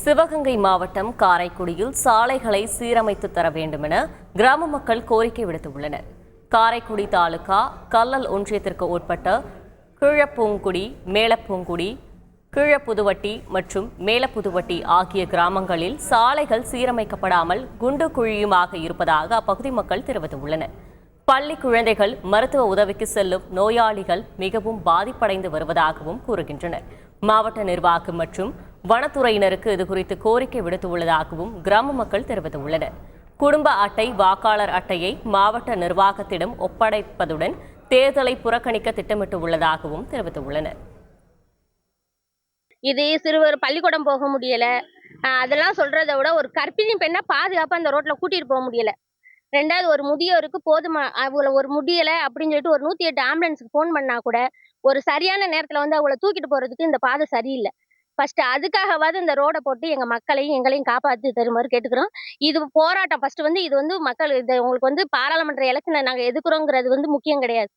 சிவகங்கை மாவட்டம் காரைக்குடியில் சாலைகளை சீரமைத்து தர வேண்டும் என கிராம மக்கள் கோரிக்கை விடுத்துள்ளனர். காரைக்குடி தாலுகா கல்லல் ஒன்றியத்திற்கு உட்பட்ட கீழப்பூங்குடி, மேலப்பூங்குடி, கீழப்புதுவட்டி மற்றும் மேலப்புதுவட்டி ஆகிய கிராமங்களில் சாலைகள் சீரமைக்கப்படாமல் குண்டு குழியுமாக இருப்பதாக அப்பகுதி மக்கள் தெரிவித்துள்ளனர். பள்ளி குழந்தைகள் மருத்துவ உதவிக்கு செல்லும் நோயாளிகள் மிகவும் பாதிப்படைந்து வருவதாகவும் கூறுகின்றனர். மாவட்ட நிர்வாகம் மற்றும் வனத்துறையினருக்கு இதுகுறித்து கோரிக்கை விடுத்துள்ளதாகவும் கிராம மக்கள் தெரிவித்துள்ளனர். குடும்ப அட்டை, வாக்காளர் அட்டையை மாவட்ட நிர்வாகத்திடம் ஒப்படைப்பதுடன் தேர்தலை புறக்கணிக்க திட்டமிட்டுள்ளதாகவும் தெரிவித்துள்ளனர். இது சிறுவர் பள்ளிக்கூடம் போக முடியல, அதெல்லாம் சொல்றதை விட ஒரு கர்ப்பிணி பெண்ணை பாதுகாப்பாக அந்த ரோட்ல கூட்டிட்டு போக முடியல. ரெண்டாவது, ஒரு முதியோருக்கு அவங்கள ஒரு முடியலை அப்படின்னு சொல்லிட்டு ஒரு 108 ஆம்புலன்ஸுக்கு ஃபோன் பண்ணா கூட ஒரு சரியான நேரத்தில் வந்து அவங்கள தூக்கிட்டு போறதுக்கு இந்த பாதை சரியில்லை. ஃபர்ஸ்ட் அதுக்காகவாது இந்த ரோடை போட்டு எங்க மக்களையும் எங்களையும் காப்பாற்றி தருமாறு கேட்டுக்கிறோம். இது போராட்டம் ஃபர்ஸ்ட் வந்து இது வந்து மக்கள் உங்களுக்கு வந்து பாராளுமன்ற எலெக்ஷனை நாங்கள் எதுக்குறோங்கிறது வந்து முக்கியம் கிடையாது.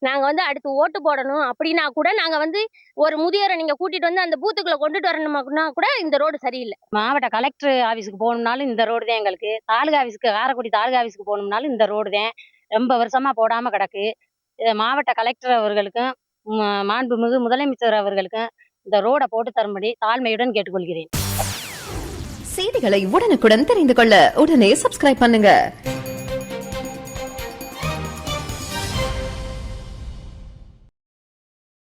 நாங்க வந்து அடுத்து ஓட்டு போடணும் அப்படின்னா கூட நாங்க வந்து ஒரு முதியோரை நீங்க கூட்டிட்டு வந்து அந்த பூத்துக்குள்ள கொண்டுட்டு வரணும்னா கூட இந்த ரோடு சரியில்லை. மாவட்ட கலெக்டர் ஆஃபீஸுக்கு போகணும்னாலும் இந்த ரோடு தான் எங்களுக்கு. தாலுகா ஆஃபீஸுக்கு, காரைக்குடி தாலுகா ஆஃபீஸுக்கு போகணும்னாலும் இந்த ரோடு தான். ரொம்ப வருஷமா போடாம கிடக்கு. மாவட்ட கலெக்டர் அவர்களுக்கும் மாண்புமிகு முதலமைச்சர் அவர்களுக்கும் இந்த ரோடை போட்டு தரும்படி தாழ்மையுடன் கேட்டுக்கொள்கிறேன். செய்திகளை உடனுக்குடன் தெரிந்து கொள்ள உடனே சப்ஸ்கிரைப் பண்ணுங்க.